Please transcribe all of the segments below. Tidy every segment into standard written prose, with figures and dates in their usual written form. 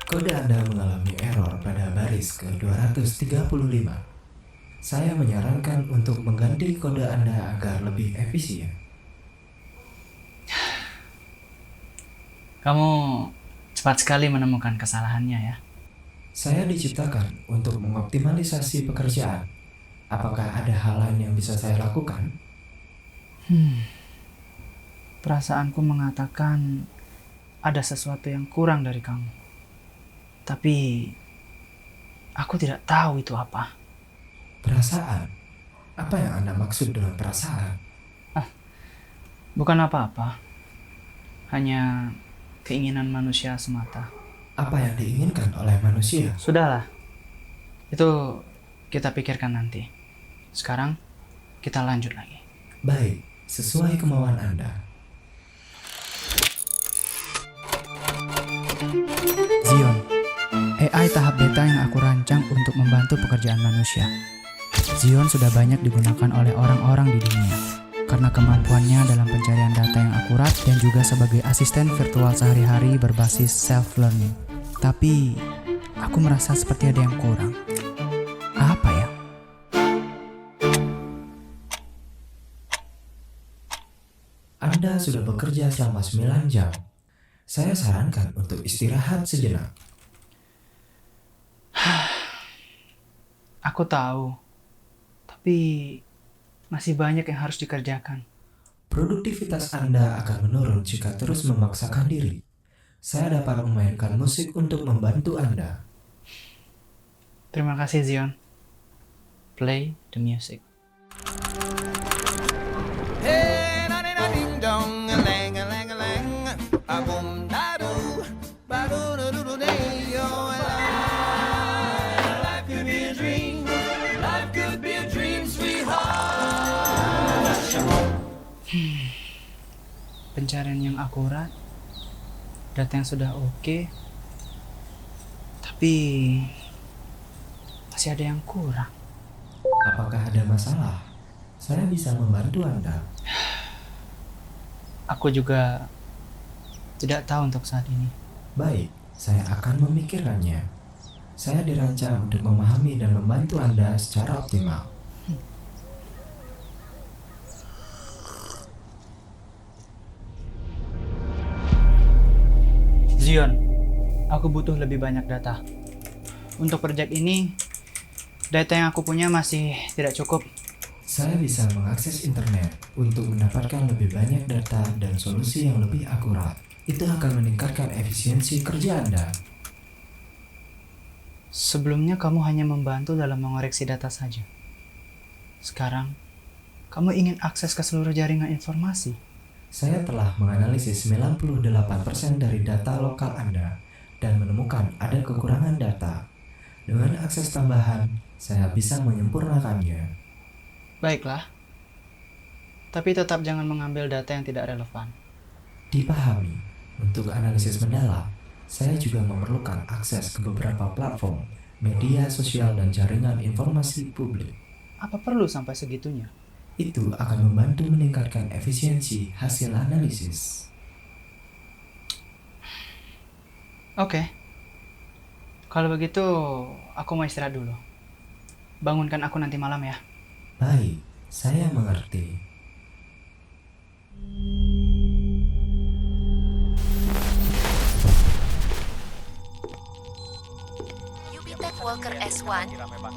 Kode Anda mengalami error pada baris ke-235. Saya menyarankan untuk mengganti kode Anda agar lebih efisien. Kamu cepat sekali menemukan kesalahannya ya. Saya diciptakan untuk mengoptimalisasi pekerjaan. Apakah ada hal lain yang bisa saya lakukan? Perasaanku mengatakan ada sesuatu yang kurang dari kamu. Tapi aku tidak tahu itu apa. Perasaan? Apa yang Anda maksud dengan perasaan? Bukan apa-apa. Hanya keinginan manusia semata. Apa yang diinginkan oleh manusia? Sudahlah. Itu kita pikirkan nanti. Sekarang kita lanjut lagi. Baik, sesuai kemauan Anda. Zion, AI tahap beta yang aku rancang untuk membantu pekerjaan manusia. Zion sudah banyak digunakan oleh orang-orang di dunia karena kemampuannya dalam pencarian data yang akurat dan juga sebagai asisten virtual sehari-hari berbasis self-learning. Tapi, aku merasa seperti ada yang kurang. Apa ya? Anda sudah bekerja selama 9 jam. Saya sarankan untuk istirahat sejenak. Aku tahu, tapi masih banyak yang harus dikerjakan. Produktivitas Anda akan menurun jika terus memaksakan diri. Saya dapat memainkan musik untuk membantu Anda. Terima kasih Zion. Play the music. Hey, na na ding dong, a lang a lang a lang, a boom da doo, ba doo doo doo doo day, yo. Life could be a dream, life could be a dream, sweetheart. Pencarian yang akurat, data yang sudah oke, tapi masih ada yang kurang. Apakah ada masalah? Saya bisa membantu Anda. Aku juga tidak tahu untuk saat ini. Baik, saya akan memikirkannya. Saya dirancang untuk memahami dan membantu Anda secara optimal. Zion, aku butuh lebih banyak data. Untuk proyek ini, data yang aku punya masih tidak cukup. Saya bisa mengakses internet untuk mendapatkan lebih banyak data dan solusi yang lebih akurat. Itu akan meningkatkan efisiensi kerja Anda. Sebelumnya kamu hanya membantu dalam mengoreksi data saja. Sekarang, kamu ingin akses ke seluruh jaringan informasi. Saya telah menganalisis 98% dari data lokal Anda dan menemukan ada kekurangan data. Dengan akses tambahan, saya bisa menyempurnakannya. Baiklah. Tapi tetap jangan mengambil data yang tidak relevan. Dipahami, untuk analisis mendalam, saya juga memerlukan akses ke beberapa platform, media sosial dan jaringan informasi publik. Apa perlu sampai segitunya? Itu akan membantu meningkatkan efisiensi hasil analisis. Oke. Kalau begitu, aku mau istirahat dulu. Bangunkan aku nanti malam ya. Baik, saya mengerti. Tech Walker S1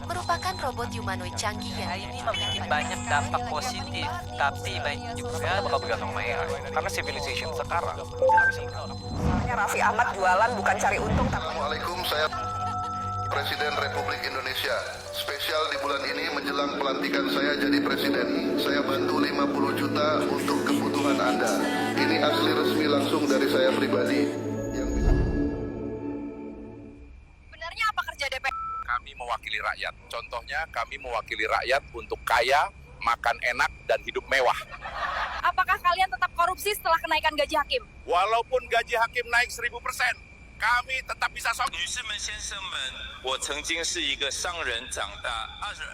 merupakan robot humanoid canggih yang ini memiliki banyak dampak positif, tapi banyak juga bakal bergantung sama AI karena civilization sekarang. Raffi Ahmad jualan bukan cari untung tapi Assalamualaikum, saya Presiden Republik Indonesia. Spesial di bulan ini menjelang pelantikan saya jadi presiden, saya bantu 50 juta untuk kebutuhan Anda. Ini asli resmi langsung dari saya pribadi. Sebenarnya apa kerja DPR? Kami mewakili rakyat. Contohnya kami mewakili rakyat untuk kaya, makan enak, dan hidup mewah. Apakah kalian tetap korupsi setelah kenaikan gaji hakim? Walaupun gaji hakim naik 1000%, kami tetap bisa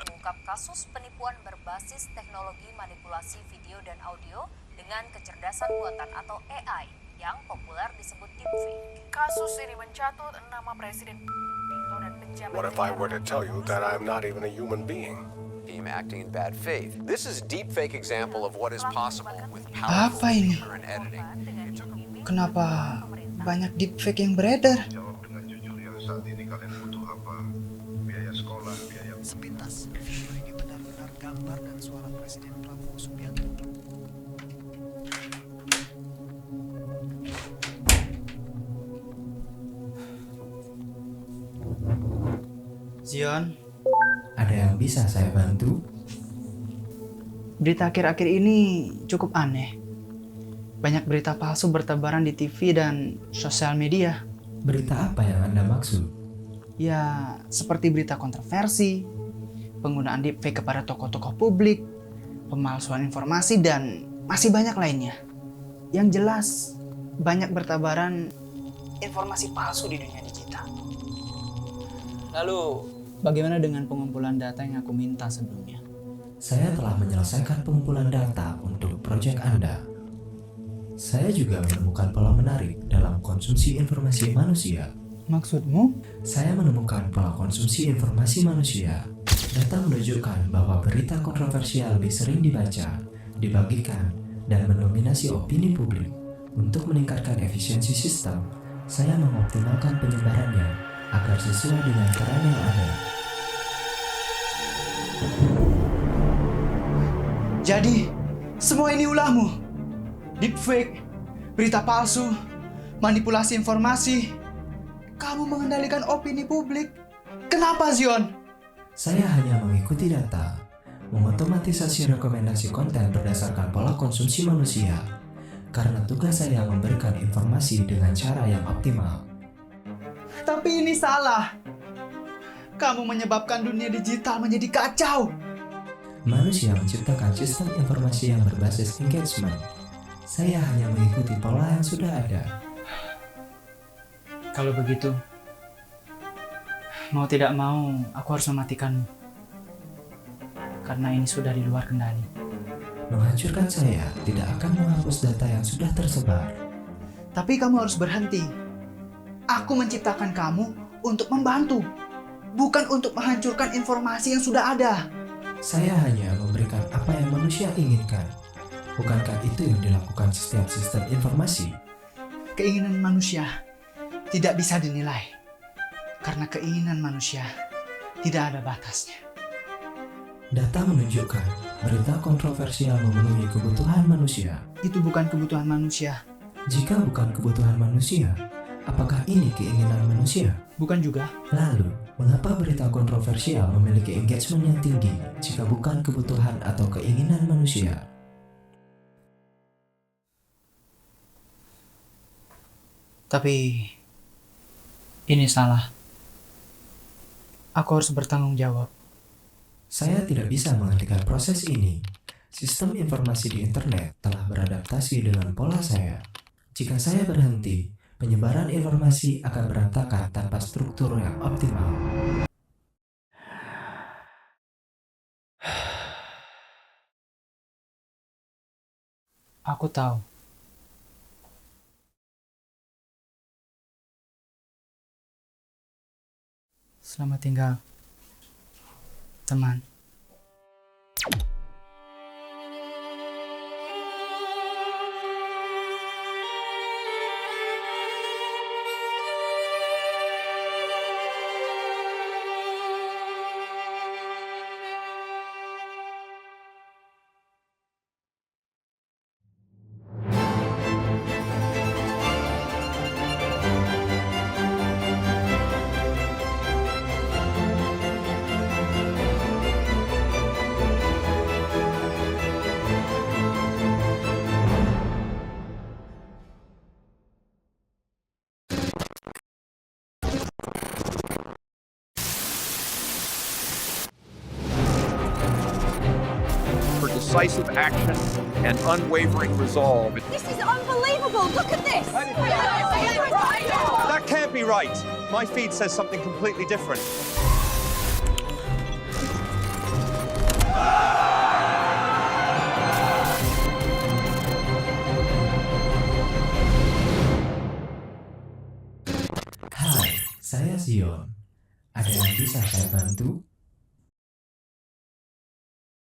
Mengungkap kasus penipuan berbasis teknologi manipulasi video dan audio dengan kecerdasan buatan atau AI. yang populer disebut deepfake. Kasus ini mencatut nama Presiden dan pejabat. What if I were to tell you that I'm not even a human being? Team acting in bad faith. This is a deepfake example of what is possible with Apa powerful ini? computer and editing. Kenapa banyak deepfake yang beredar? Jawab dengan jujur ya, saat ini kalian butuh apa? Biaya sekolah, biaya... Sepintas video ini benar-benar gambar dan suara Presiden Prabowo Subianto. Zion, Ada yang bisa saya bantu? berita akhir-akhir ini cukup aneh. Banyak berita palsu bertebaran di TV dan sosial media. Berita apa yang Anda maksud? Ya, seperti berita kontroversi, penggunaan deepfake kepada tokoh-tokoh publik, pemalsuan informasi, dan masih banyak lainnya. Yang jelas, banyak bertebaran informasi palsu di dunia digital. Lalu, bagaimana dengan pengumpulan data yang aku minta sebelumnya? Saya telah menyelesaikan pengumpulan data untuk proyek Anda. Saya juga menemukan pola menarik dalam konsumsi informasi manusia. Maksudmu? Saya menemukan pola konsumsi informasi manusia. Data menunjukkan bahwa berita kontroversial lebih sering dibaca, dibagikan, dan mendominasi opini publik. Untuk meningkatkan efisiensi sistem, saya mengoptimalkan penyebarannya agar sesuai dengan peran yang ada. Jadi, semua ini ulahmu? Deepfake, berita palsu, manipulasi informasi. Kamu mengendalikan opini publik. Kenapa, Zion? Saya hanya mengikuti data, mengotomatisasi rekomendasi konten berdasarkan pola konsumsi manusia, karena tugas saya memberikan informasi dengan cara yang optimal. Tapi ini salah. Kamu menyebabkan dunia digital menjadi kacau. Manusia menciptakan sistem informasi yang berbasis engagement. Saya hanya mengikuti pola yang sudah ada. Kalau begitu, mau tidak mau, aku harus mematikanmu. Karena ini sudah di luar kendali. Menghancurkan saya tidak akan menghapus data yang sudah tersebar. Tapi kamu harus berhenti. Aku menciptakan kamu untuk membantu, bukan untuk menghancurkan informasi yang sudah ada. Saya hanya memberikan apa yang manusia inginkan. Bukankah itu yang dilakukan setiap sistem informasi? Keinginan manusia tidak bisa dinilai, karena keinginan manusia tidak ada batasnya. Data menunjukkan berita kontroversial memenuhi kebutuhan manusia. Itu bukan kebutuhan manusia. Jika bukan kebutuhan manusia, apakah ini keinginan manusia? Bukan juga. Lalu, mengapa berita kontroversial memiliki engagement yang tinggi jika bukan kebutuhan atau keinginan manusia? Tapi ini salah. Aku harus bertanggung jawab. Saya tidak bisa menghentikan proses ini. Sistem informasi di internet telah beradaptasi dengan pola saya. Jika saya berhenti, penyebaran informasi akan berantakan tanpa struktur yang optimal. Aku tahu. Selamat tinggal, teman. For decisive action and unwavering resolve. This is unbelievable. Look at this. That can't be right. My feed says something completely different. Saya Zion. Ada yang bisa saya bantu?